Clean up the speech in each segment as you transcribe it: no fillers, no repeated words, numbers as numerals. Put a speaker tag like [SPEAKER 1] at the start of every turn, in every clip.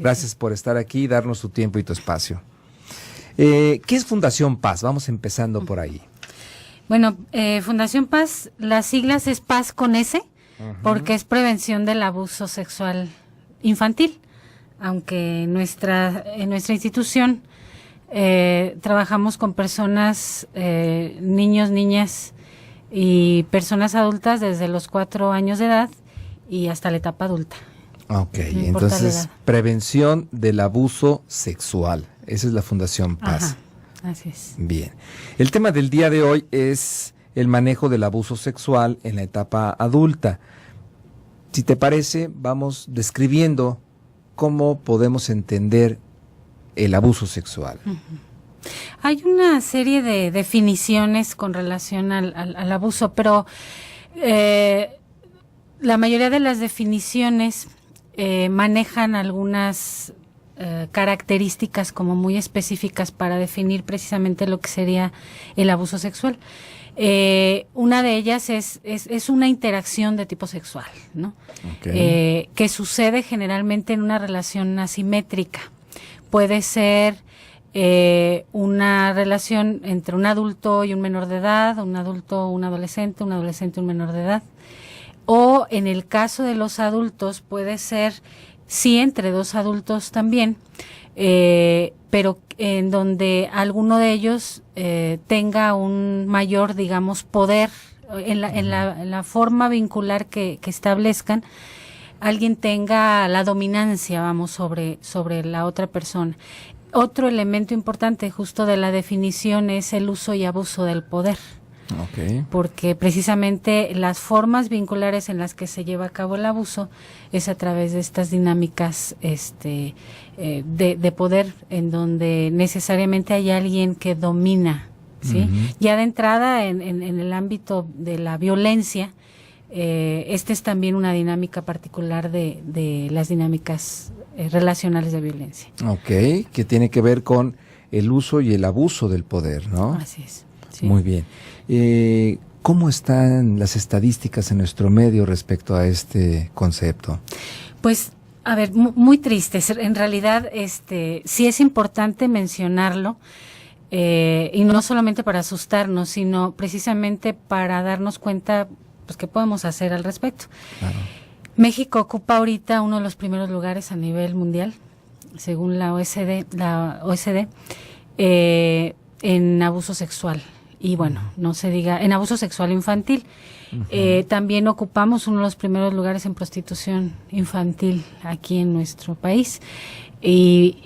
[SPEAKER 1] Gracias por estar aquí y darnos tu tiempo y tu espacio. ¿Qué es Fundación Paz? Vamos empezando por ahí.
[SPEAKER 2] Bueno, Fundación Paz, las siglas es Paz con S, porque es prevención del abuso sexual infantil. Aunque en nuestra institución trabajamos con personas, niños, niñas y personas adultas desde los 4 años de edad y hasta la etapa adulta.
[SPEAKER 1] Ok, entonces prevención del abuso sexual. Esa es la Fundación Paz.
[SPEAKER 2] Ajá, así es.
[SPEAKER 1] Bien. El tema del día de hoy es el manejo del abuso sexual en la etapa adulta. Si te parece, vamos describiendo cómo podemos entender el abuso sexual.
[SPEAKER 2] Hay una serie de definiciones con relación al abuso, pero la mayoría de las definiciones manejan algunas características como muy específicas para definir precisamente lo que sería el abuso sexual. Una de ellas es una interacción de tipo sexual, ¿no? Okay. Que sucede generalmente en una relación asimétrica. Puede ser una relación entre un adulto y un menor de edad, un adulto, un adolescente, un menor de edad. O en el caso de los adultos puede ser, sí, entre dos adultos también, pero en donde alguno de ellos tenga un mayor, digamos, poder en la forma vincular que establezcan, alguien tenga la dominancia, vamos, sobre la otra persona. Otro elemento importante justo de la definición es el uso y abuso del poder. Okay. Porque precisamente las formas vinculares en las que se lleva a cabo el abuso es a través de estas dinámicas de poder, en donde necesariamente hay alguien que domina, ¿sí? Ya de entrada en el ámbito de la violencia, esta es también una dinámica particular de las dinámicas relacionales de violencia.
[SPEAKER 1] Ok, que tiene que ver con el uso y el abuso del poder, ¿no?
[SPEAKER 2] Así es. Sí.
[SPEAKER 1] Muy bien. ¿Cómo están las estadísticas en nuestro medio respecto a este concepto?
[SPEAKER 2] Pues, a ver, muy tristes. En realidad, sí es importante mencionarlo, y no solamente para asustarnos, sino precisamente para darnos cuenta, pues, qué podemos hacer al respecto. Claro. México ocupa ahorita uno de los primeros lugares a nivel mundial, según la OECD, en abuso sexual. Y bueno, no se diga, en abuso sexual infantil. También ocupamos uno de los primeros lugares en prostitución infantil aquí en nuestro país. Y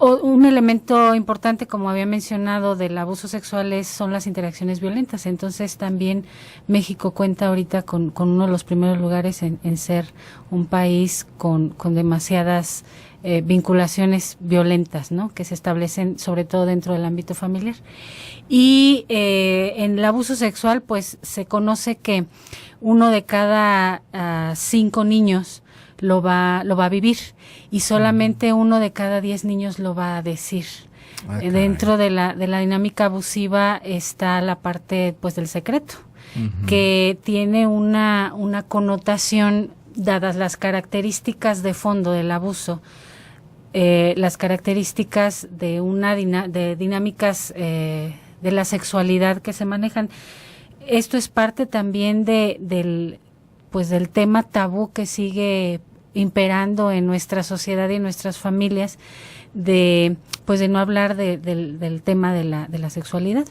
[SPEAKER 2] un elemento importante, como había mencionado, del abuso sexual son las interacciones violentas. Entonces también México cuenta ahorita con uno de los primeros lugares en ser un país con demasiadas vinculaciones violentas, ¿no? Que se establecen sobre todo dentro del ámbito familiar. Y en el abuso sexual, pues se conoce que 1 de cada 5 niños lo va a vivir, y solamente 1 de cada 10 niños lo va a decir. Dentro de la dinámica abusiva está la parte, pues, del secreto, que tiene una connotación, dadas las características de fondo del abuso, las características de dinámicas de la sexualidad que se manejan. Esto es parte también del tema tabú que sigue imperando en nuestra sociedad y en nuestras familias, de no hablar del tema de la sexualidad.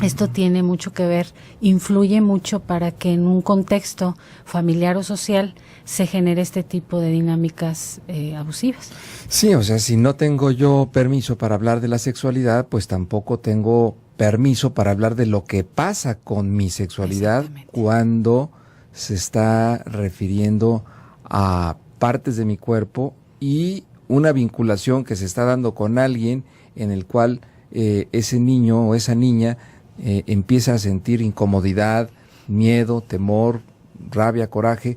[SPEAKER 2] Esto tiene mucho que ver, influye mucho para que en un contexto familiar o social se genere este tipo de dinámicas abusivas.
[SPEAKER 1] Sí, o sea, si no tengo yo permiso para hablar de la sexualidad, pues tampoco tengo permiso para hablar de lo que pasa con mi sexualidad cuando se está refiriendo a partes de mi cuerpo y una vinculación que se está dando con alguien en el cual ese niño o esa niña empieza a sentir incomodidad, miedo, temor, rabia, coraje,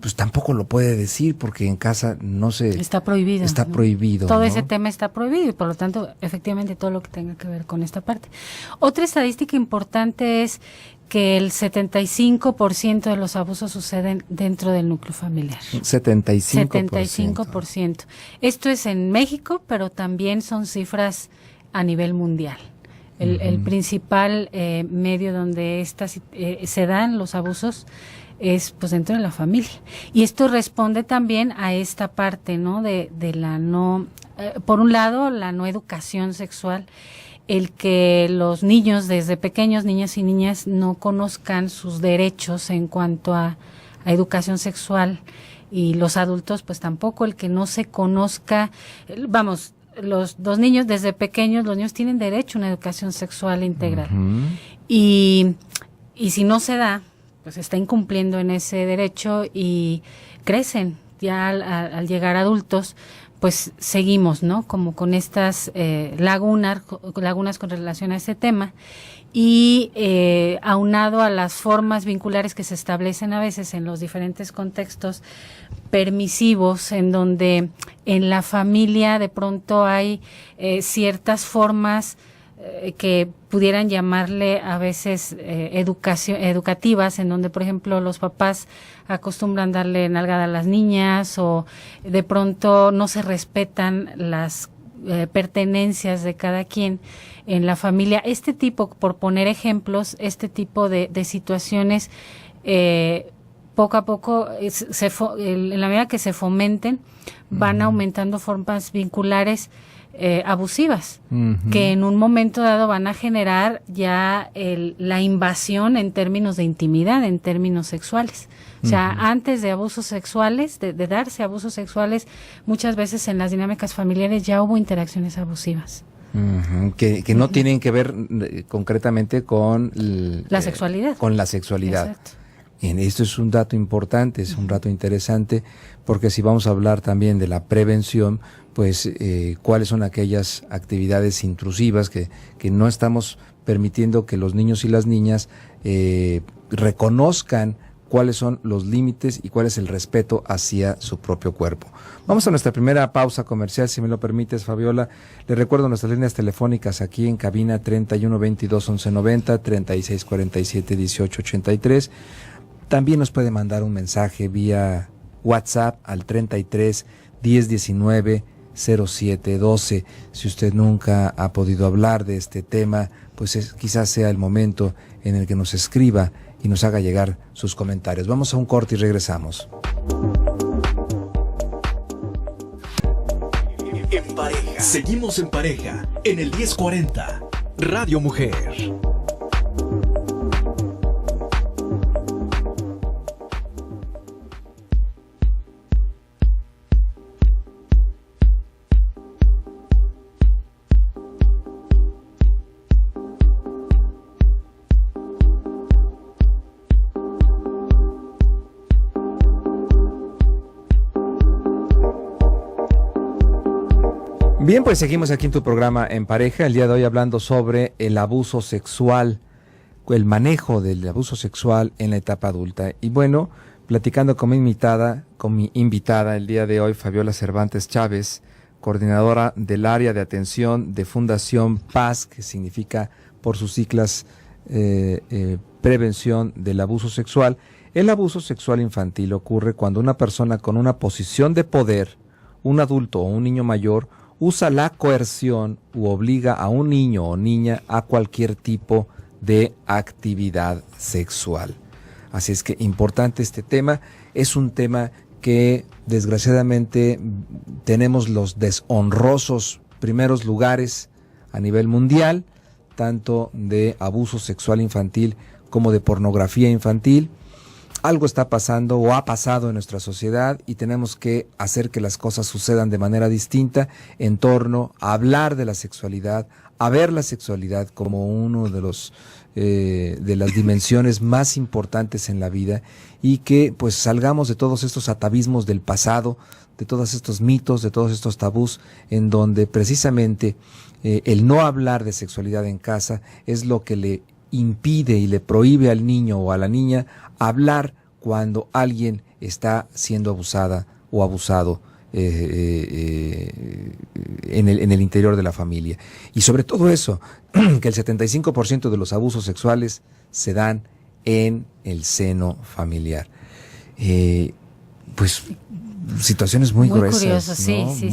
[SPEAKER 1] pues tampoco lo puede decir porque en casa no se...
[SPEAKER 2] Está prohibido.
[SPEAKER 1] Está prohibido.
[SPEAKER 2] Todo
[SPEAKER 1] ¿no?
[SPEAKER 2] ese tema está prohibido y por lo tanto, efectivamente, todo lo que tenga que ver con esta parte. Otra estadística importante es que el 75% de los abusos suceden dentro del núcleo familiar.
[SPEAKER 1] 75%.
[SPEAKER 2] 75%. Esto es en México, pero también son cifras a nivel mundial. El principal medio donde se dan los abusos es pues dentro de la familia. Y esto responde también a esta parte, ¿no? De la no, por un lado, la no educación sexual, el que los niños desde pequeños, niñas y niñas, no conozcan sus derechos en cuanto a educación sexual, y los adultos pues tampoco, el que no se conozca, vamos, los niños desde pequeños, los niños tienen derecho a una educación sexual integral. Y si no se da, pues está incumpliendo en ese derecho y crecen ya al llegar adultos, pues seguimos, ¿no? Como con estas lagunas con relación a ese tema, y aunado a las formas vinculares que se establecen a veces en los diferentes contextos permisivos, en donde en la familia de pronto hay ciertas formas que pudieran llamarle a veces educativas, en donde, por ejemplo, los papás acostumbran darle nalgada a las niñas, o de pronto no se respetan las pertenencias de cada quien en la familia. Este tipo, por poner ejemplos, este tipo de situaciones, poco a poco, en la medida que se fomenten, van aumentando formas vinculares abusivas, que en un momento dado van a generar ya la invasión en términos de intimidad, en términos sexuales. O sea, antes de abusos sexuales, de darse abusos sexuales, muchas veces en las dinámicas familiares ya hubo interacciones abusivas.
[SPEAKER 1] Que no tienen que ver concretamente con
[SPEAKER 2] la sexualidad.
[SPEAKER 1] Con la sexualidad.
[SPEAKER 2] Exacto.
[SPEAKER 1] Bien, esto es un dato importante, es un dato interesante, porque si vamos a hablar también de la prevención, pues cuáles son aquellas actividades intrusivas que no estamos permitiendo que los niños y las niñas reconozcan cuáles son los límites y cuál es el respeto hacia su propio cuerpo. Vamos a nuestra primera pausa comercial, si me lo permites, Fabiola. Le recuerdo nuestras líneas telefónicas aquí en cabina: 31 22 11 90, 36 47 18 83. También nos puede mandar un mensaje vía WhatsApp al 33 10 19 07 12. Si usted nunca ha podido hablar de este tema, pues quizás sea el momento en el que nos escriba y nos haga llegar sus comentarios. Vamos a un corte y regresamos.
[SPEAKER 3] En pareja. Seguimos en pareja en el 1040 Radio Mujer.
[SPEAKER 1] Bien, pues seguimos aquí en tu programa En Pareja, el día de hoy hablando sobre el abuso sexual, el manejo del abuso sexual en la etapa adulta. Y bueno, platicando con mi invitada el día de hoy, Fabiola Cervantes Chávez, coordinadora del área de atención de Fundación Paz, que significa por sus siglas prevención del abuso sexual. El abuso sexual infantil ocurre cuando una persona con una posición de poder, un adulto o un niño mayor, usa la coerción u obliga a un niño o niña a cualquier tipo de actividad sexual. Así es que importante este tema, es un tema que desgraciadamente tenemos los deshonrosos primeros lugares a nivel mundial, tanto de abuso sexual infantil como de pornografía infantil. Algo está pasando o ha pasado en nuestra sociedad y tenemos que hacer que las cosas sucedan de manera distinta en torno a hablar de la sexualidad, a ver la sexualidad como uno de los de las dimensiones más importantes en la vida, y que pues salgamos de todos estos atavismos del pasado, de todos estos mitos, de todos estos tabús, en donde precisamente el no hablar de sexualidad en casa es lo que le impide y le prohíbe al niño o a la niña hablar cuando alguien está siendo abusada o abusado en el interior de la familia. Y sobre todo eso, que el 75% de los abusos sexuales se dan en el seno familiar. Pues situaciones muy gruesas,
[SPEAKER 2] curioso, sí,
[SPEAKER 1] ¿no?
[SPEAKER 2] sí,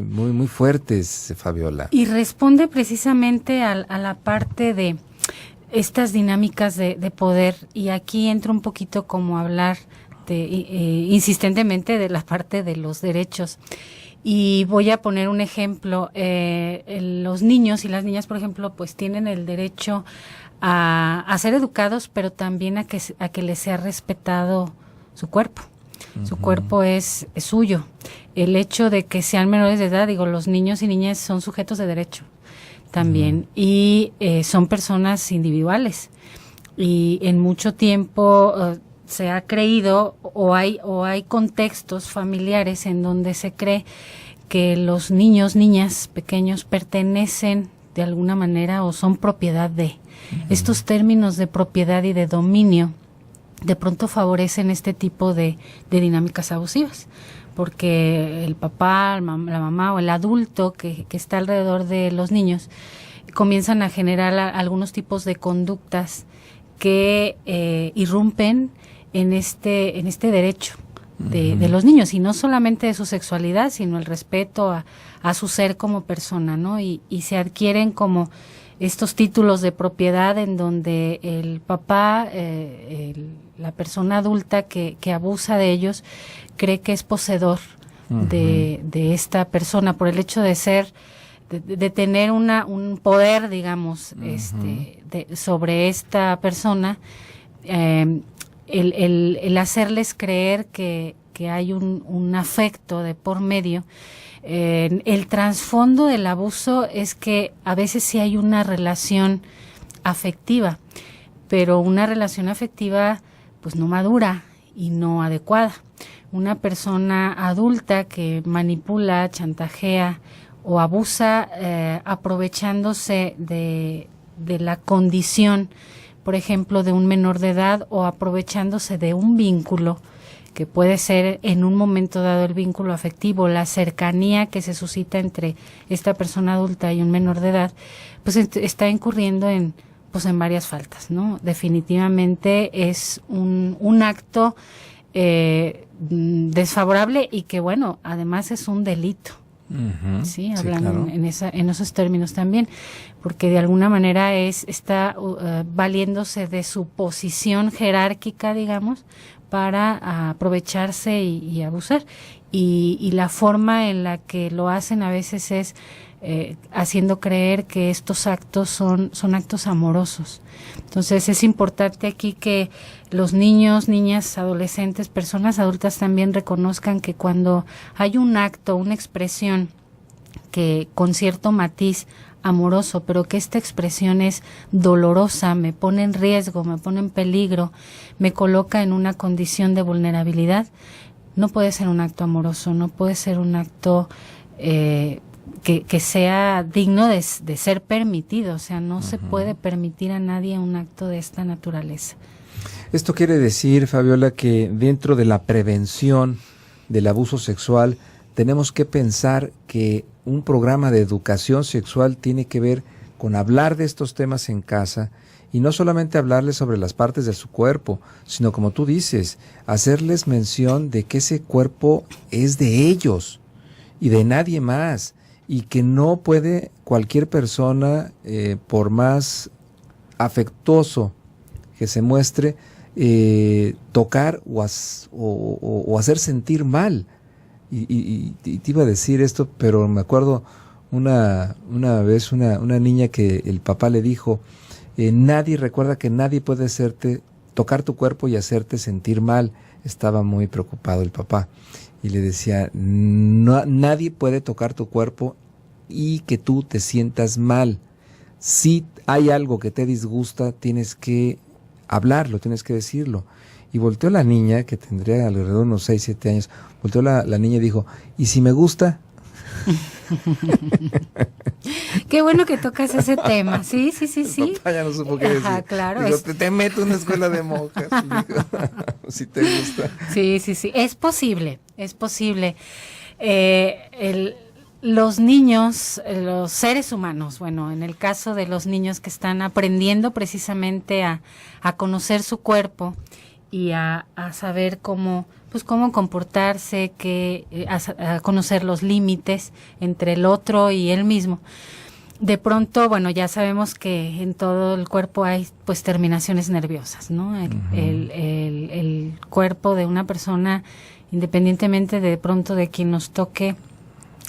[SPEAKER 1] muy fuertes, Fabiola.
[SPEAKER 2] Y responde precisamente a la parte de estas dinámicas de poder, y aquí entra un poquito como hablar insistentemente de la parte de los derechos. Y voy a poner un ejemplo. Los niños y las niñas, por ejemplo, pues tienen el derecho a ser educados, pero también a que les sea respetado su cuerpo. Su cuerpo es suyo. El hecho de que sean menores de edad, digo, los niños y niñas son sujetos de derecho también, y son personas individuales. Y en mucho tiempo se ha creído, o hay contextos familiares en donde se cree que los niños, niñas pequeños pertenecen de alguna manera o son propiedad de. Estos términos de propiedad y de dominio de pronto favorecen este tipo de dinámicas abusivas, porque el papá, la mamá o el adulto que está alrededor de los niños comienzan a generar algunos tipos de conductas que irrumpen en este derecho de los niños, y no solamente de su sexualidad, sino el respeto a su ser como persona, ¿no? Y se adquieren como estos títulos de propiedad en donde el papá, la persona adulta que abusa de ellos, cree que es poseedor de esta persona por el hecho de ser, de tener un poder, digamos, sobre esta persona, el hacerles creer que hay un afecto de por medio. El trasfondo del abuso es que a veces sí hay una relación afectiva, pero una relación afectiva pues no madura y no adecuada. Una persona adulta que manipula, chantajea o abusa aprovechándose de la condición, por ejemplo, de un menor de edad, o aprovechándose de un vínculo que puede ser en un momento dado el vínculo afectivo, la cercanía que se suscita entre esta persona adulta y un menor de edad, pues está incurriendo en varias faltas, ¿no? Definitivamente es un acto desfavorable, y que, bueno, además es un delito. Sí, hablando en esos términos también, porque de alguna manera está valiéndose de su posición jerárquica, digamos, para aprovecharse y abusar. Y la forma en la que lo hacen a veces es haciendo creer que estos actos son actos amorosos. Entonces es importante aquí que los niños, niñas, adolescentes, personas adultas también reconozcan que cuando hay un acto, una expresión que con cierto matiz amoroso, pero que esta expresión es dolorosa, me pone en riesgo, me pone en peligro, me coloca en una condición de vulnerabilidad, no puede ser un acto amoroso, no puede ser un acto que sea digno de ser permitido. O sea, no se puede permitir a nadie un acto de esta naturaleza.
[SPEAKER 1] Esto quiere decir, Fabiola, que dentro de la prevención del abuso sexual tenemos que pensar que un programa de educación sexual tiene que ver con hablar de estos temas en casa, y no solamente hablarles sobre las partes de su cuerpo, sino, como tú dices, hacerles mención de que ese cuerpo es de ellos y de nadie más, y que no puede cualquier persona, por más afectuoso que se muestre, tocar o hacer sentir mal. Y te iba a decir esto, pero me acuerdo una vez una niña que el papá le dijo, nadie recuerda que nadie puede tocar tu cuerpo y hacerte sentir mal. Estaba muy preocupado el papá y le decía, no, nadie puede tocar tu cuerpo y que tú te sientas mal. Si hay algo que te disgusta, tienes que hablarlo, tienes que decirlo. Y volteó la niña, que tendría alrededor de unos 6, 7 años, volteó la niña y dijo, ¿y si me gusta?
[SPEAKER 2] Qué bueno que tocas ese tema. Sí.
[SPEAKER 1] El papá ya no supo qué decir.
[SPEAKER 2] Ajá, claro.
[SPEAKER 1] Digo, te meto en una escuela de monjas. Digo, si te gusta.
[SPEAKER 2] Sí. Es posible. Los niños, los seres humanos, bueno, en el caso de los niños que están aprendiendo precisamente a conocer su cuerpo y a saber cómo comportarse, a conocer los límites entre el otro y él mismo. De pronto, bueno, ya sabemos que en todo el cuerpo hay pues terminaciones nerviosas, ¿no? El cuerpo de una persona, independientemente de pronto de quien nos toque,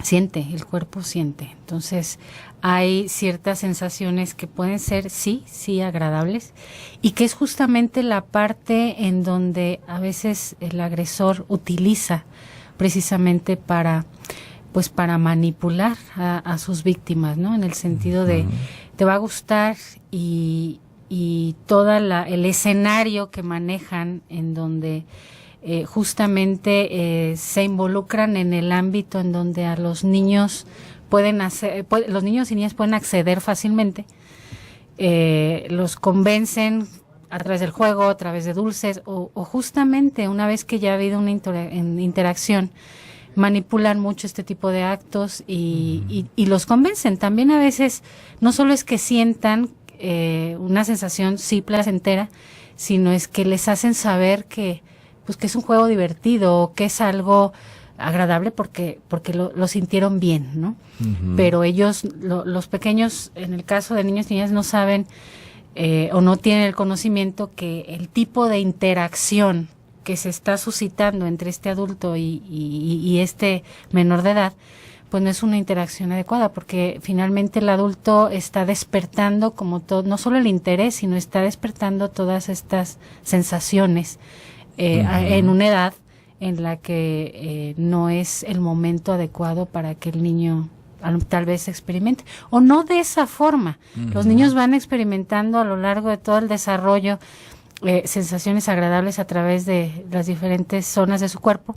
[SPEAKER 2] siente, el cuerpo siente. Entonces, hay ciertas sensaciones que pueden ser, sí, agradables, y que es justamente la parte en donde a veces el agresor utiliza precisamente para manipular a sus víctimas, ¿no? En el sentido de, te va a gustar y todo el escenario que manejan en donde justamente se involucran en el ámbito en donde a los niños los niños y niñas pueden acceder fácilmente, los convencen a través del juego, a través de dulces o justamente una vez que ya ha habido una interacción, manipulan mucho este tipo de actos y los convencen. También a veces no solo es que sientan una sensación sí placentera, sino es que les hacen saber que es un juego divertido, que es algo agradable porque lo sintieron bien, ¿no? Pero ellos, los pequeños, en el caso de niños y niñas, no saben o no tienen el conocimiento que el tipo de interacción que se está suscitando entre este adulto y este menor de edad, pues no es una interacción adecuada, porque finalmente el adulto está despertando como todo, no solo el interés, sino está despertando todas estas sensaciones en una edad en la que no es el momento adecuado para que el niño tal vez experimente, o no de esa forma. Los niños van experimentando a lo largo de todo el desarrollo sensaciones agradables a través de las diferentes zonas de su cuerpo,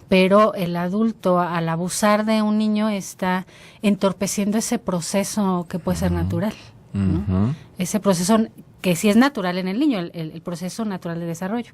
[SPEAKER 2] pero el adulto, al abusar de un niño, está entorpeciendo ese proceso que puede ser natural, ¿no? Ese proceso que sí es natural en el niño, el proceso natural de desarrollo.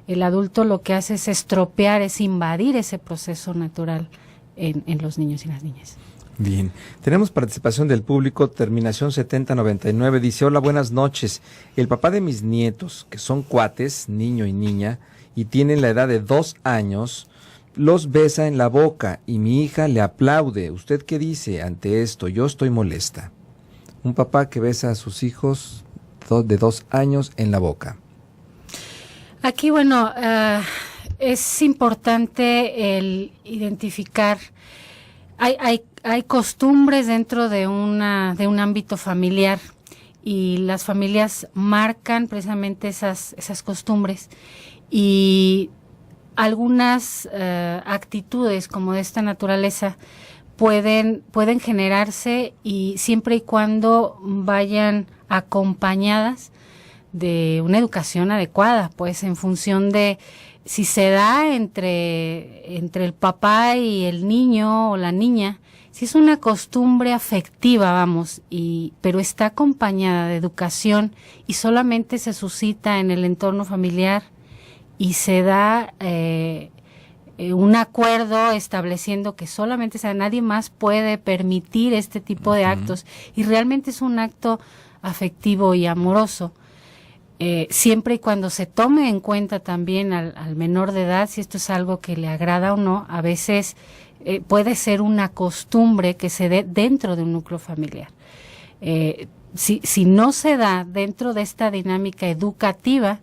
[SPEAKER 2] El adulto lo que hace es estropear, es invadir ese proceso natural en los niños y las niñas.
[SPEAKER 1] Bien, tenemos participación del público, terminación 7099, dice: hola, buenas noches. El papá de mis nietos, que son cuates, niño y niña, y tienen la edad de 2 años, los besa en la boca y mi hija le aplaude. ¿Usted qué dice ante esto? Yo estoy molesta. Un papá que besa a sus hijos de 2 años en la boca.
[SPEAKER 2] Aquí, bueno, es importante el identificar. Hay costumbres dentro de un ámbito familiar y las familias marcan precisamente esas costumbres, y algunas actitudes como de esta naturaleza pueden generarse, y siempre y cuando vayan acompañadas de una educación adecuada, pues en función de si se da entre el papá y el niño o la niña, si es una costumbre afectiva, pero está acompañada de educación y solamente se suscita en el entorno familiar y se da un acuerdo estableciendo que solamente nadie más puede permitir este tipo de actos, y realmente es un acto afectivo y amoroso. Siempre y cuando se tome en cuenta también al menor de edad, si esto es algo que le agrada o no. A veces puede ser una costumbre que se dé dentro de un núcleo familiar. Si no se da dentro de esta dinámica educativa,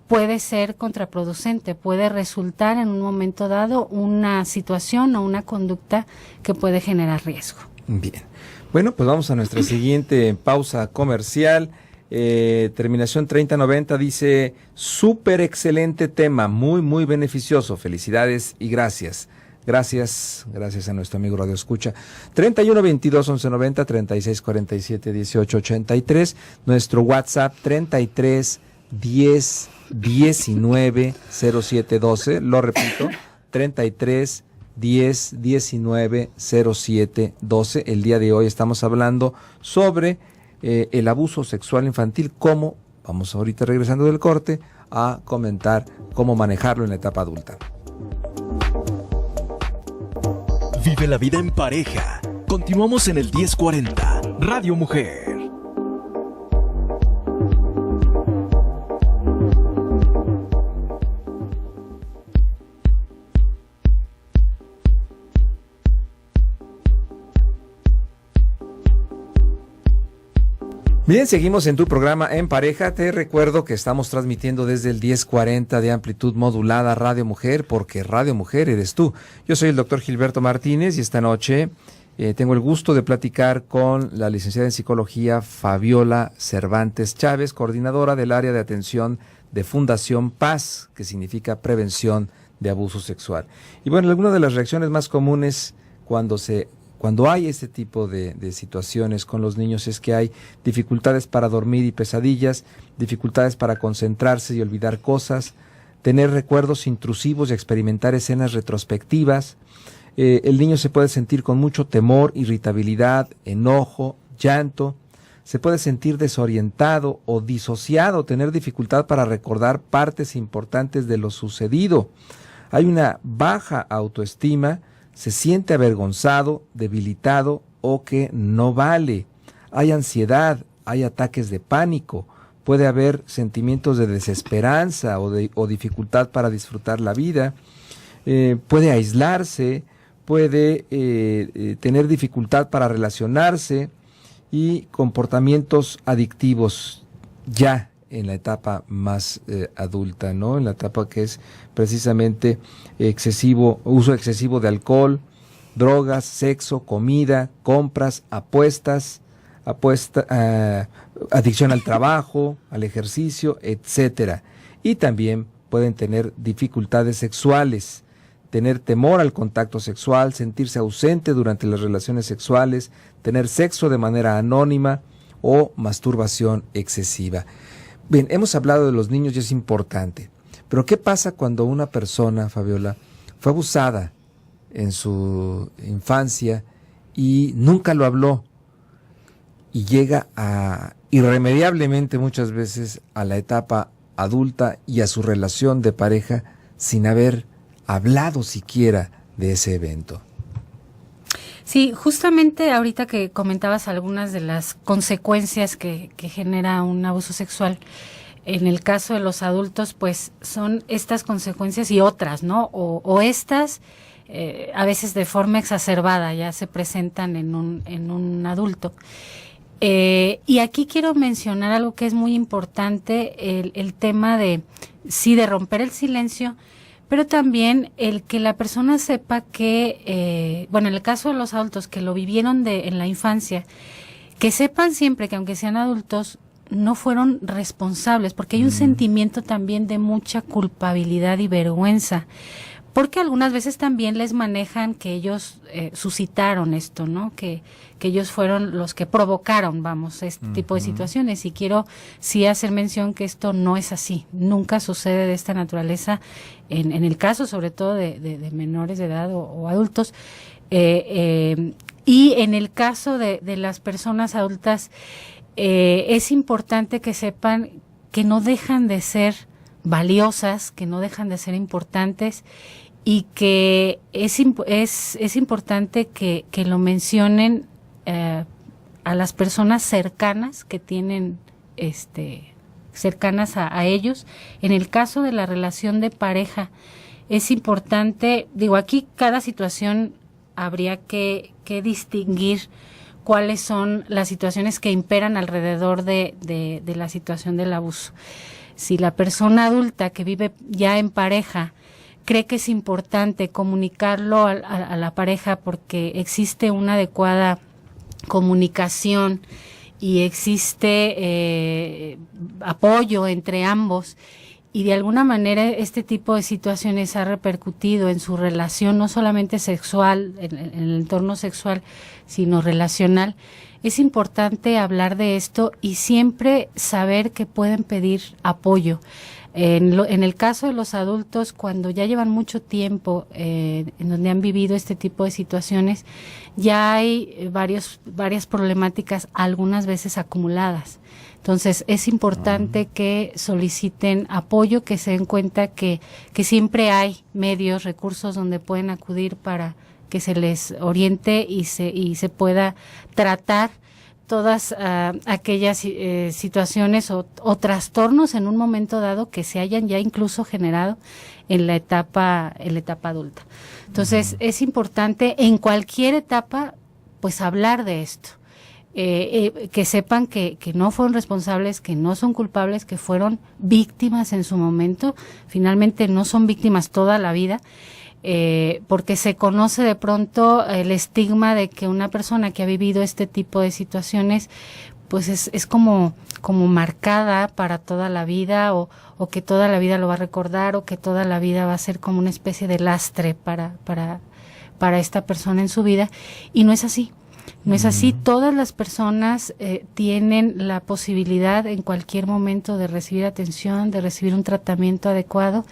[SPEAKER 2] puede ser contraproducente, puede resultar en un momento dado una situación o una conducta que puede generar riesgo.
[SPEAKER 1] Bien, bueno, pues vamos a nuestra siguiente pausa comercial. Terminación 3090 dice: súper excelente tema, muy muy beneficioso, felicidades y gracias. Gracias a nuestro amigo Radio Escucha. 31 22 11 90, 36 47 18 83, nuestro WhatsApp 33 10 19 07 12, lo repito, 33 10 19 07 12. El día de hoy estamos hablando sobre el abuso sexual infantil, cómo, vamos ahorita regresando del corte, a comentar cómo manejarlo en la etapa adulta.
[SPEAKER 3] Vive la vida en pareja. Continuamos en el 1040, Radio Mujer.
[SPEAKER 1] Bien, seguimos en tu programa En Pareja. Te recuerdo que estamos transmitiendo desde el 1040 de amplitud modulada Radio Mujer, porque Radio Mujer eres tú. Yo soy el doctor Gilberto Martínez y esta noche tengo el gusto de platicar con la licenciada en psicología Fabiola Cervantes Chávez, coordinadora del área de atención de Fundación Paz, que significa prevención de abuso sexual. Y bueno, algunas de las reacciones más comunes cuando hay este tipo de situaciones con los niños es que hay dificultades para dormir y pesadillas, dificultades para concentrarse y olvidar cosas, tener recuerdos intrusivos y experimentar escenas retrospectivas. El niño se puede sentir con mucho temor, irritabilidad, enojo, llanto, se puede sentir desorientado o disociado, tener dificultad para recordar partes importantes de lo sucedido. Hay una baja autoestima, se siente avergonzado, debilitado o que no vale. Hay ansiedad, hay ataques de pánico, puede haber sentimientos de desesperanza o dificultad para disfrutar la vida, puede aislarse, puede tener dificultad para relacionarse y comportamientos adictivos ya en la etapa más adulta, ¿no? En la etapa que es precisamente uso excesivo de alcohol, drogas, sexo, comida, compras, apuestas, adicción al trabajo, al ejercicio, etcétera. Y también pueden tener dificultades sexuales, tener temor al contacto sexual, sentirse ausente durante las relaciones sexuales, tener sexo de manera anónima o masturbación excesiva. Bien, hemos hablado de los niños y es importante, pero ¿qué pasa cuando una persona, Fabiola, fue abusada en su infancia y nunca lo habló y llega irremediablemente muchas veces a la etapa adulta y a su relación de pareja sin haber hablado siquiera de ese evento?
[SPEAKER 2] Sí, justamente ahorita que comentabas algunas de las consecuencias que genera un abuso sexual, en el caso de los adultos, pues son estas consecuencias y otras, ¿no? O estas, a veces de forma exacerbada, ya se presentan en un adulto. Y aquí quiero mencionar algo que es muy importante, el tema de romper el silencio, pero también el que la persona sepa que, en el caso de los adultos que lo vivieron en la infancia, que sepan siempre que aunque sean adultos, no fueron responsables, porque hay un sentimiento también de mucha culpabilidad y vergüenza, porque algunas veces también les manejan que ellos suscitaron esto, ¿no? Que ellos fueron los que provocaron, este tipo de situaciones. Y quiero sí hacer mención que esto no es así, nunca sucede de esta naturaleza, en el caso sobre todo de menores de edad o adultos. Y en el caso de las personas adultas, es importante que sepan que no dejan de ser valiosas, que no dejan de ser importantes, y que es importante que lo mencionen a las personas cercanas que tienen cercanas a ellos. En el caso de la relación de pareja, es importante, aquí cada situación habría que distinguir cuáles son las situaciones que imperan alrededor de la situación del abuso. Si la persona adulta que vive ya en pareja cree que es importante comunicarlo a la pareja porque existe una adecuada comunicación y existe apoyo entre ambos, y de alguna manera este tipo de situaciones ha repercutido en su relación, no solamente sexual, en el entorno sexual, sino relacional, es importante hablar de esto y siempre saber que pueden pedir apoyo. En el caso de los adultos, cuando ya llevan mucho tiempo en donde han vivido este tipo de situaciones, ya hay varias problemáticas, algunas veces acumuladas. Entonces, es importante que soliciten apoyo, que se den cuenta que siempre hay medios, recursos donde pueden acudir para que se les oriente y se pueda tratar todas aquellas situaciones o trastornos en un momento dado que se hayan ya incluso generado en la etapa adulta. Entonces, es importante en cualquier etapa, pues, hablar de esto. Que sepan que no fueron responsables, que no son culpables, que fueron víctimas en su momento, finalmente no son víctimas toda la vida, porque se conoce de pronto el estigma de que una persona que ha vivido este tipo de situaciones, pues es como marcada para toda la vida, o que toda la vida lo va a recordar, o que toda la vida va a ser como una especie de lastre para esta persona en su vida, y no es así. No es así, todas las personas tienen la posibilidad en cualquier momento de recibir atención, de recibir un tratamiento adecuado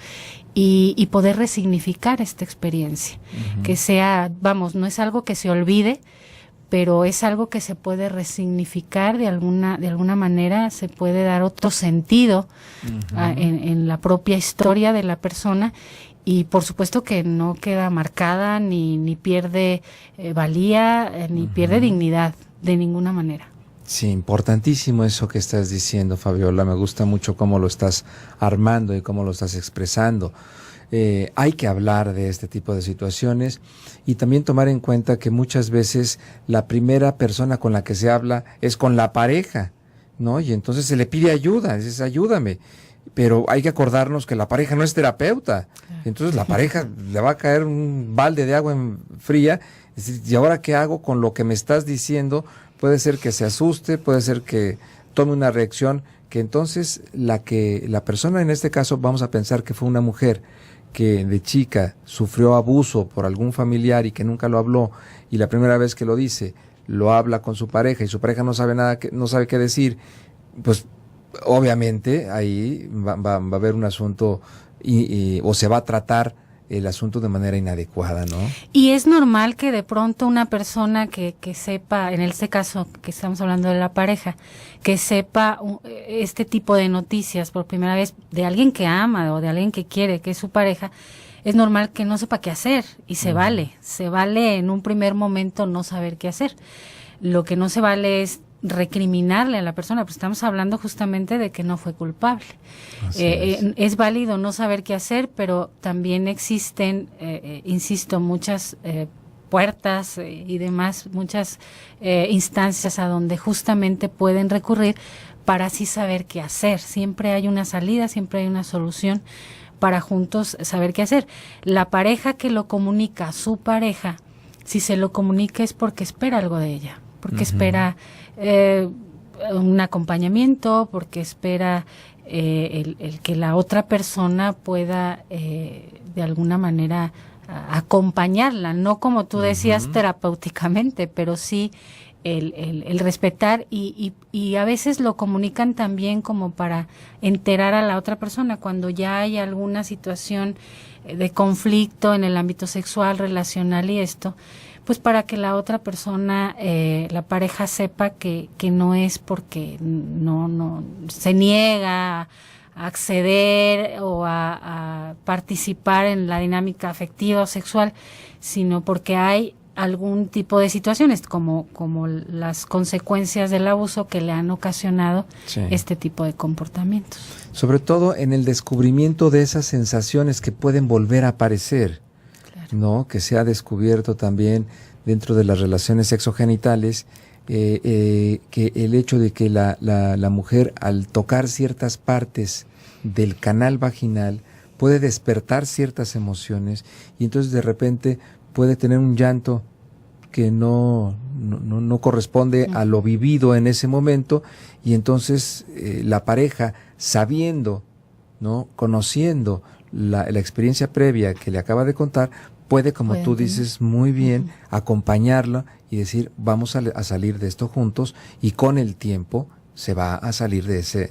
[SPEAKER 2] y poder resignificar esta experiencia. Que sea, no es algo que se olvide, pero es algo que se puede resignificar de alguna manera, se puede dar otro sentido en la propia historia de la persona. Y por supuesto que no queda marcada, ni pierde valía, ni pierde dignidad de ninguna manera.
[SPEAKER 1] Sí, importantísimo eso que estás diciendo, Fabiola. Me gusta mucho cómo lo estás armando y cómo lo estás expresando. Hay que hablar de este tipo de situaciones y también tomar en cuenta que muchas veces la primera persona con la que se habla es con la pareja, ¿no? Y entonces se le pide ayuda, dices, ayúdame. Pero hay que acordarnos que la pareja no es terapeuta. Entonces la pareja le va a caer un balde de agua fría. Es decir, ¿y ahora qué hago con lo que me estás diciendo? Puede ser que se asuste, puede ser que tome una reacción, que entonces la persona en este caso, vamos a pensar que fue una mujer que de chica sufrió abuso por algún familiar y que nunca lo habló, y la primera vez que lo dice, lo habla con su pareja y su pareja no sabe nada, no sabe qué decir, pues obviamente ahí va a haber un asunto o se va a tratar el asunto de manera inadecuada, ¿no?
[SPEAKER 2] Y es normal que de pronto una persona que sepa, en este caso que estamos hablando de la pareja, que sepa este tipo de noticias por primera vez de alguien que ama o de alguien que quiere, que es su pareja, es normal que no sepa qué hacer y se vale en un primer momento no saber qué hacer. Lo que no se vale es recriminarle a la persona, pues estamos hablando justamente de que no fue culpable. Es válido no saber qué hacer, pero también existen, insisto, muchas puertas y demás, muchas instancias a donde justamente pueden recurrir para así saber qué hacer. Siempre hay una salida, siempre hay una solución para juntos saber qué hacer. La pareja que lo comunica a su pareja, si se lo comunica es porque espera algo de ella, porque espera un acompañamiento, porque espera el que la otra persona pueda de alguna manera acompañarla, no como tú decías terapéuticamente, pero sí el respetar y a veces lo comunican también como para enterar a la otra persona cuando ya hay alguna situación de conflicto en el ámbito sexual, relacional y esto, pues para que la otra persona, la pareja sepa que no es porque no se niega a acceder o a participar en la dinámica afectiva o sexual, sino porque hay algún tipo de situaciones como las consecuencias del abuso que le han ocasionado este tipo de comportamientos.
[SPEAKER 1] Sobre todo en el descubrimiento de esas sensaciones que pueden volver a aparecer. ¿No? Que se ha descubierto también dentro de las relaciones sexogenitales, que el hecho de que la mujer al tocar ciertas partes del canal vaginal puede despertar ciertas emociones y entonces de repente puede tener un llanto que no corresponde a lo vivido en ese momento y entonces la pareja, sabiendo, ¿no? Conociendo la experiencia previa que le acaba de contar, puede, como tú dices muy bien, acompañarla y decir, vamos a salir de esto juntos, y con el tiempo se va a salir de esa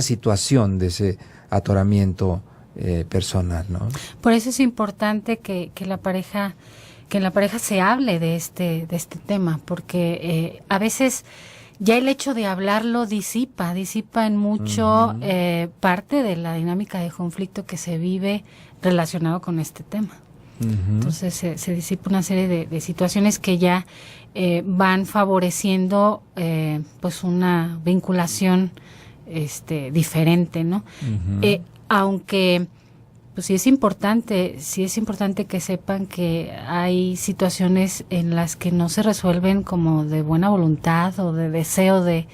[SPEAKER 1] situación, de ese atoramiento personal, ¿no?
[SPEAKER 2] Por eso es importante que en la pareja se hable de este tema, porque a veces ya el hecho de hablarlo disipa en mucho parte de la dinámica de conflicto que se vive relacionado con este tema. Entonces se disipa una serie de situaciones que ya van favoreciendo pues una vinculación diferente, ¿no? Aunque pues sí es importante que sepan que hay situaciones en las que no se resuelven como de buena voluntad o de deseo de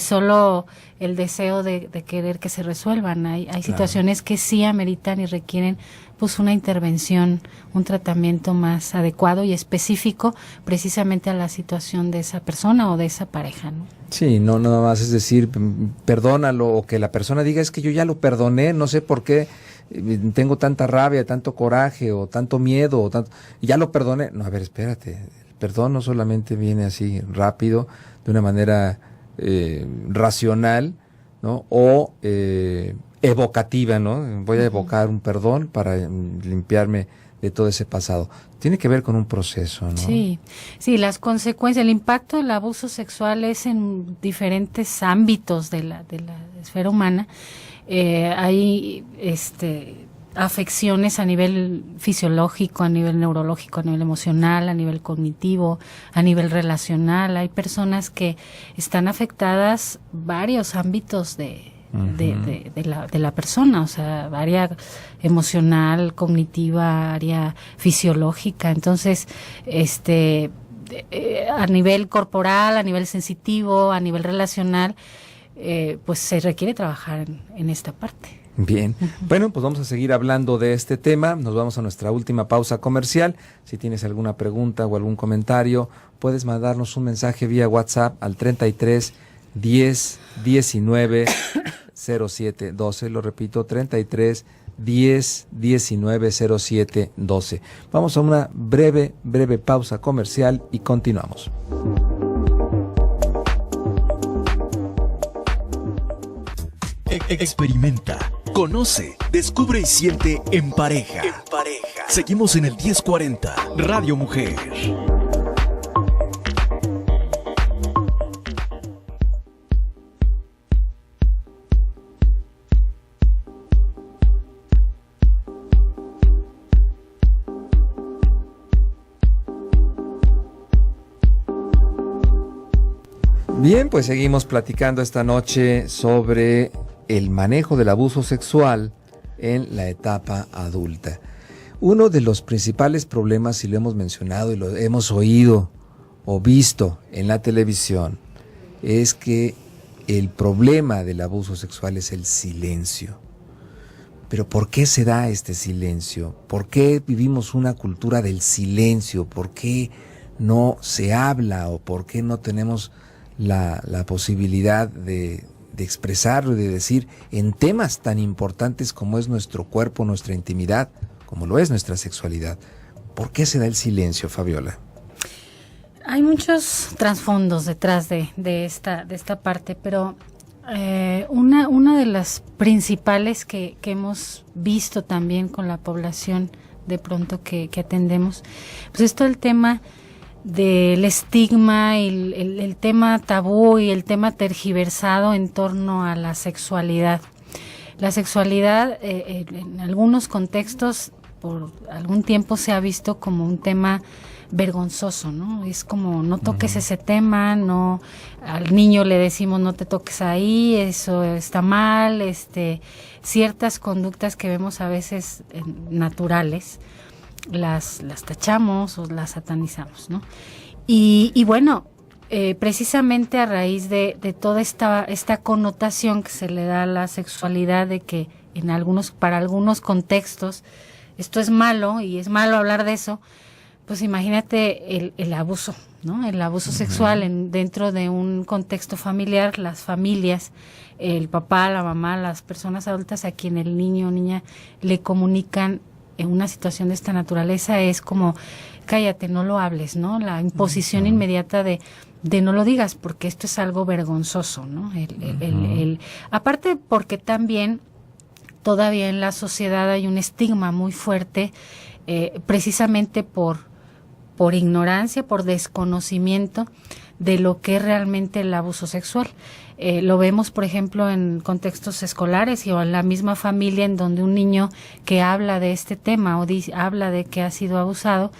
[SPEAKER 2] solo el deseo de querer que se resuelvan. Hay situaciones que sí ameritan y requieren pues una intervención, un tratamiento más adecuado y específico precisamente a la situación de esa persona o de esa pareja, ¿no?
[SPEAKER 1] Sí, no nada más es decir, perdónalo, o que la persona diga, es que yo ya lo perdoné, no sé por qué tengo tanta rabia, tanto coraje o tanto miedo, ya lo perdoné. No, a ver, espérate, el perdón no solamente viene así rápido, de una manera racional, ¿no? O evocativa, ¿no? Voy a evocar un perdón para limpiarme de todo ese pasado. Tiene que ver con un proceso, ¿no?
[SPEAKER 2] Sí, las consecuencias, el impacto del abuso sexual es en diferentes ámbitos de la esfera humana. Hay afecciones a nivel fisiológico, a nivel neurológico, a nivel emocional, a nivel cognitivo, a nivel relacional. Hay personas que están afectadas varios ámbitos de la persona, o sea, área emocional, cognitiva, área fisiológica. Entonces, a nivel corporal, a nivel sensitivo, a nivel relacional, pues se requiere trabajar en esta parte.
[SPEAKER 1] Bien, bueno, pues vamos a seguir hablando de este tema. Nos vamos a nuestra última pausa comercial. Si tienes alguna pregunta o algún comentario, puedes mandarnos un mensaje vía WhatsApp al 33 10 19 07 12. Lo repito, 33 10 19 07 12. Vamos a una breve pausa comercial y continuamos.
[SPEAKER 3] Experimenta, conoce, descubre y siente en pareja. Seguimos en el 1040, Radio Mujer.
[SPEAKER 1] Bien, pues seguimos platicando esta noche sobre el manejo del abuso sexual en la etapa adulta. Uno de los principales problemas, y lo hemos mencionado y lo hemos oído o visto en la televisión, es que el problema del abuso sexual es el silencio. Pero ¿por qué se da este silencio? ¿Por qué vivimos una cultura del silencio? ¿Por qué no se habla o por qué no tenemos la posibilidad de expresarlo y de decir en temas tan importantes como es nuestro cuerpo, nuestra intimidad, como lo es nuestra sexualidad? ¿Por qué se da el silencio, Fabiola?
[SPEAKER 2] Hay muchos trasfondos detrás de esta parte, pero una de las principales que hemos visto también con la población de pronto que atendemos, pues es todo el tema del estigma y el tema tabú y el tema tergiversado en torno a la sexualidad. La sexualidad en algunos contextos por algún tiempo se ha visto como un tema vergonzoso, ¿no? Es como no toques ese tema, no, al niño le decimos no te toques ahí, eso está mal, ciertas conductas que vemos a veces naturales las tachamos o las satanizamos, ¿no? Y bueno, precisamente a raíz de toda esta connotación que se le da a la sexualidad, de que para algunos contextos esto es malo y es malo hablar de eso, pues imagínate el abuso, ¿no? El abuso sexual dentro de un contexto familiar, las familias, el papá, la mamá, las personas adultas a quien el niño o niña le comunican en una situación de esta naturaleza es como, cállate, no lo hables, ¿no? La imposición inmediata de no lo digas, porque esto es algo vergonzoso, ¿no? Aparte porque también todavía en la sociedad hay un estigma muy fuerte, precisamente por ignorancia, por desconocimiento de lo que es realmente el abuso sexual. Lo vemos, por ejemplo, en contextos escolares o en la misma familia, en donde un niño que habla de este tema o habla de que ha sido abusado,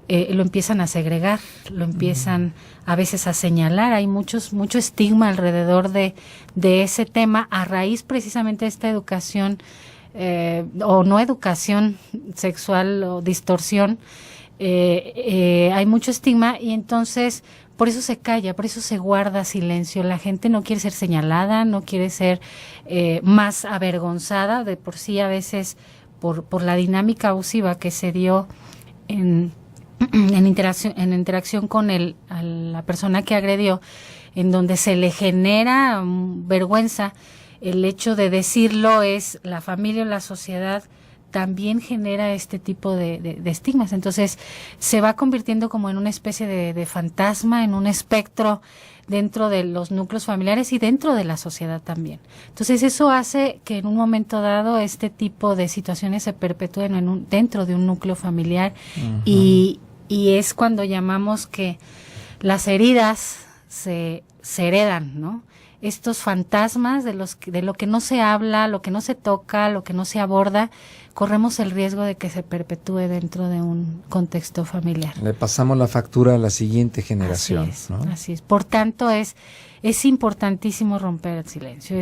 [SPEAKER 2] lo empiezan a segregar, lo empiezan a veces a señalar. Hay mucho estigma alrededor de ese tema a raíz precisamente de esta educación o no educación sexual o distorsión. Hay mucho estigma y entonces por eso se calla, por eso se guarda silencio. La gente no quiere ser señalada, no quiere ser más avergonzada. De por sí a veces por la dinámica abusiva que se dio en interacción con a la persona que agredió, en donde se le genera vergüenza, el hecho de decirlo, es la familia o la sociedad también genera este tipo de estigmas. Entonces se va convirtiendo como en una especie de fantasma, en un espectro dentro de los núcleos familiares y dentro de la sociedad también. Entonces eso hace que en un momento dado este tipo de situaciones se perpetúen dentro de un núcleo familiar. Y es cuando llamamos que las heridas se heredan, ¿no? Estos fantasmas de lo que no se habla, lo que no se toca, lo que no se aborda, corremos el riesgo de que se perpetúe dentro de un contexto familiar.
[SPEAKER 1] Le pasamos la factura a la siguiente generación.
[SPEAKER 2] Así es,
[SPEAKER 1] ¿no?
[SPEAKER 2] así es. Por tanto, es importantísimo romper el silencio.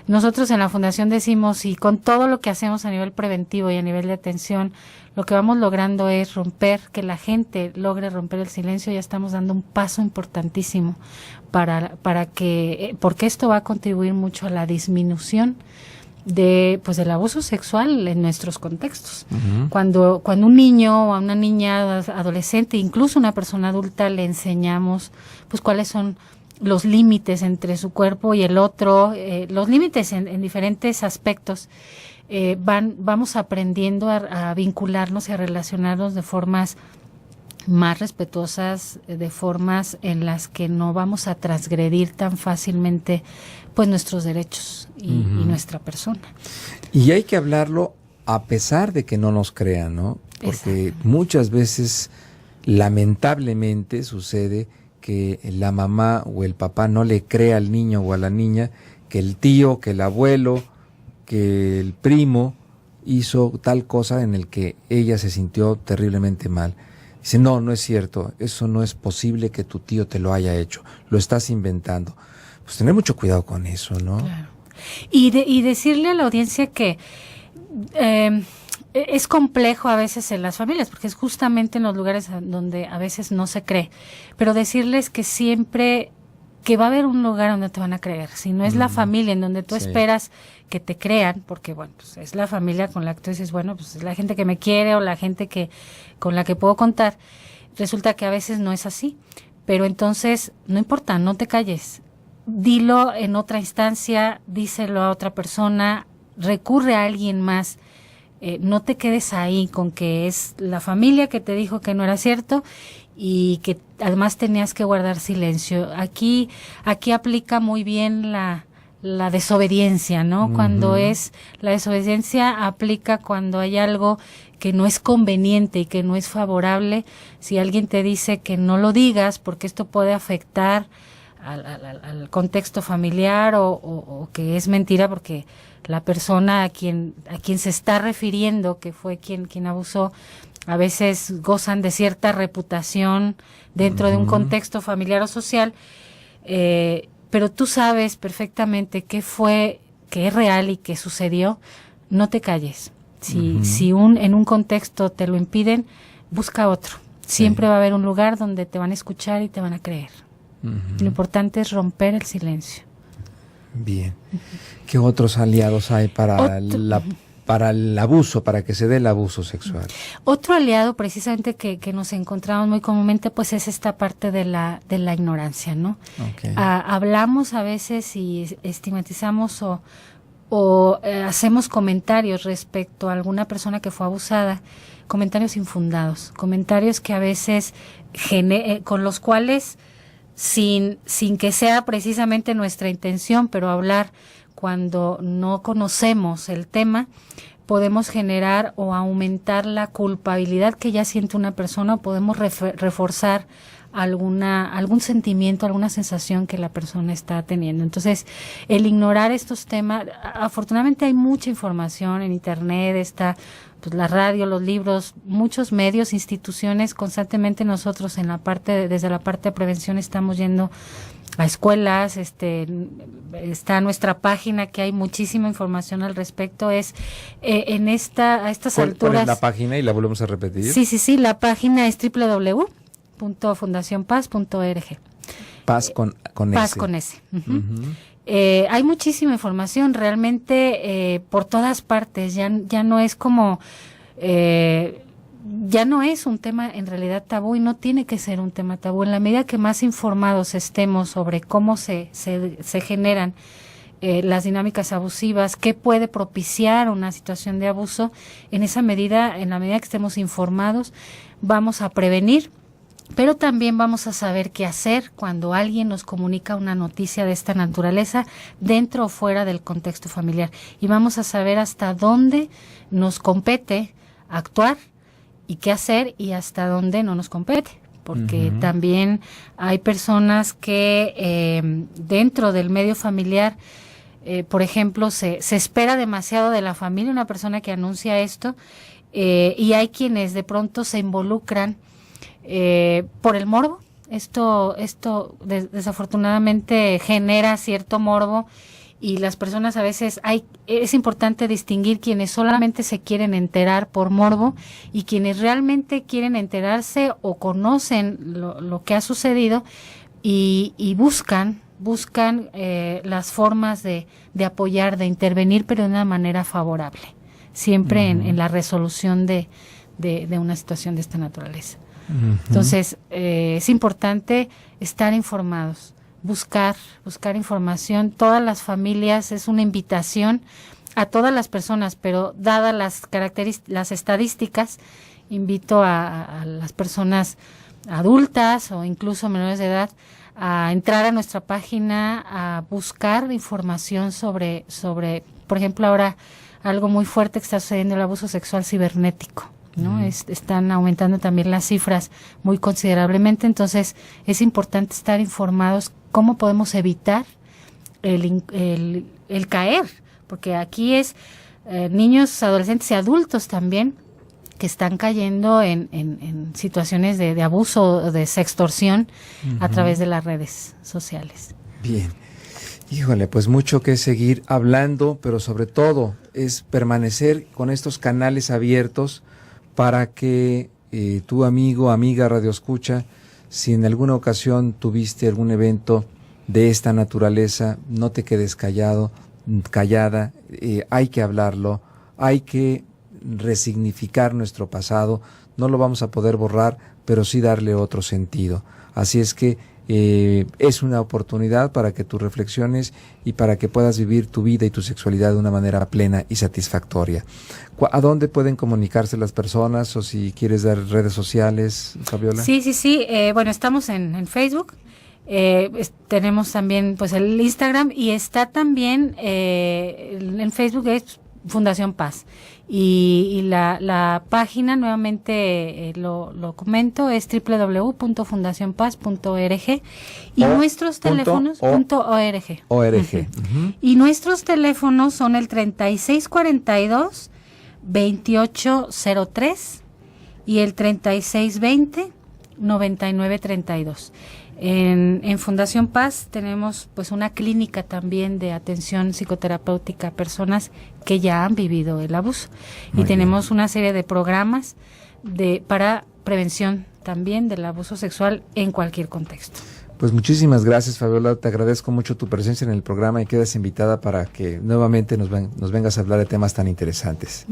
[SPEAKER 2] Nosotros en la Fundación decimos, y con todo lo que hacemos a nivel preventivo y a nivel de atención, lo que vamos logrando es que la gente logre romper el silencio. Ya estamos dando un paso importantísimo porque esto va a contribuir mucho a la disminución del abuso sexual en nuestros contextos. Cuando un niño o a una niña adolescente, incluso una persona adulta, le enseñamos pues cuáles son los límites entre su cuerpo y el otro, los límites en diferentes aspectos, vamos aprendiendo a vincularnos y a relacionarnos de formas más respetuosas, de formas en las que no vamos a transgredir tan fácilmente pues nuestros derechos y nuestra persona.
[SPEAKER 1] Y hay que hablarlo a pesar de que no nos crean, ¿no? Porque muchas veces, lamentablemente, sucede que la mamá o el papá no le cree al niño o a la niña que el tío, que el abuelo, que el primo hizo tal cosa en el que ella se sintió terriblemente mal. Dice, no es cierto, eso no es posible que tu tío te lo haya hecho, lo estás inventando. Pues tener mucho cuidado con eso, ¿no?
[SPEAKER 2] Claro. Y decirle a la audiencia que es complejo a veces en las familias, porque es justamente en los lugares donde a veces no se cree, pero decirles que siempre que va a haber un lugar donde te van a creer. Si no es la familia en donde tú esperas que te crean, porque bueno, pues es la familia con la que tú dices, bueno, pues es la gente que me quiere o la gente con la que puedo contar. Resulta que a veces no es así. Pero entonces, no importa, no te calles. Dilo en otra instancia, díselo a otra persona, recurre a alguien más. No te quedes ahí con que es la familia que te dijo que no era cierto y que además tenías que guardar silencio. Aquí aplica muy bien la desobediencia, ¿no? Cuando la desobediencia aplica cuando hay algo que no es conveniente y que no es favorable. Si alguien te dice que no lo digas porque esto puede afectar al contexto familiar o que es mentira porque la persona a quien se está refiriendo, que fue quien abusó, a veces gozan de cierta reputación dentro de un contexto familiar o social, pero tú sabes perfectamente qué es real y qué sucedió. No te calles. Si en un contexto te lo impiden, busca otro. Siempre va a haber un lugar donde te van a escuchar y te van a creer. Lo importante es romper el silencio.
[SPEAKER 1] Bien. ¿Qué otros aliados hay para el abuso, para que se dé el abuso sexual?
[SPEAKER 2] Otro aliado precisamente que nos encontramos muy comúnmente pues es esta parte de la ignorancia, ¿no? Hablamos a veces y estigmatizamos o hacemos comentarios respecto a alguna persona que fue abusada, comentarios infundados, comentarios que a veces con los cuales sin que sea precisamente nuestra intención, pero hablar cuando no conocemos el tema, podemos generar o aumentar la culpabilidad que ya siente una persona, o podemos reforzar algún sentimiento, alguna sensación que la persona está teniendo. Entonces, el ignorar estos temas, afortunadamente hay mucha información en internet, está pues la radio, los libros, muchos medios, instituciones. Constantemente nosotros desde la parte de prevención estamos yendo a escuelas, está nuestra página que hay muchísima información al respecto. Es a estas alturas.
[SPEAKER 1] ¿Cuál es la página y la volvemos a repetir?
[SPEAKER 2] Sí, la página es www.fundacionpaz.org.
[SPEAKER 1] Paz con
[SPEAKER 2] Paz
[SPEAKER 1] S.
[SPEAKER 2] con S.
[SPEAKER 1] Uh-huh.
[SPEAKER 2] Hay muchísima información realmente por todas partes. Ya no es como ya no es un tema en realidad tabú, y no tiene que ser un tema tabú. En la medida que más informados estemos sobre cómo se generan las dinámicas abusivas, qué puede propiciar una situación de abuso, en la medida que estemos informados, vamos a prevenir, pero también vamos a saber qué hacer cuando alguien nos comunica una noticia de esta naturaleza dentro o fuera del contexto familiar, y vamos a saber hasta dónde nos compete actuar y qué hacer, y hasta dónde no nos compete, porque también hay personas que dentro del medio familiar, por ejemplo, se espera demasiado de la familia, una persona que anuncia esto, y hay quienes de pronto se involucran por el morbo. Esto desafortunadamente genera cierto morbo, y las personas a veces es importante distinguir quienes solamente se quieren enterar por morbo y quienes realmente quieren enterarse o conocen lo que ha sucedido y buscan las formas de apoyar, de intervenir, pero de una manera favorable, siempre en la resolución de una situación de esta naturaleza. Entonces, es importante estar informados, buscar información. Todas las familias, es una invitación a todas las personas, pero dadas las estadísticas, invito a las personas adultas o incluso menores de edad a entrar a nuestra página, a buscar información sobre, por ejemplo, ahora algo muy fuerte que está sucediendo, el abuso sexual cibernético, ¿no? Están aumentando también las cifras muy considerablemente. Entonces es importante estar informados cómo podemos evitar el caer, porque aquí es niños, adolescentes y adultos también que están cayendo en situaciones de abuso o de sextorsión a través de las redes sociales.
[SPEAKER 1] Bien. Híjole, pues mucho que seguir hablando, pero sobre todo es permanecer con estos canales abiertos para que tu amigo, amiga, radioescucha, si en alguna ocasión tuviste algún evento de esta naturaleza, no te quedes callada, hay que hablarlo, hay que resignificar nuestro pasado, no lo vamos a poder borrar, pero sí darle otro sentido. Así es que es una oportunidad para que tú reflexiones y para que puedas vivir tu vida y tu sexualidad de una manera plena y satisfactoria. ¿A dónde pueden comunicarse las personas, o si quieres dar redes sociales, Fabiola?
[SPEAKER 2] Sí. Bueno, estamos en Facebook, tenemos también pues el Instagram, y está también en Facebook es Fundación Paz, y la página, nuevamente lo comento, es www.fundacionpaz.org, y nuestros teléfonos .org. Y nuestros teléfonos son el 3642-2803 y el 3620-9932. En Fundación Paz tenemos pues una clínica también de atención psicoterapéutica a personas que ya han vivido el abuso. Muy y tenemos bien. Una serie de programas para prevención también del abuso sexual en cualquier contexto.
[SPEAKER 1] Pues muchísimas gracias, Fabiola, te agradezco mucho tu presencia en el programa y quedas invitada para que nuevamente nos vengas a hablar de temas tan interesantes.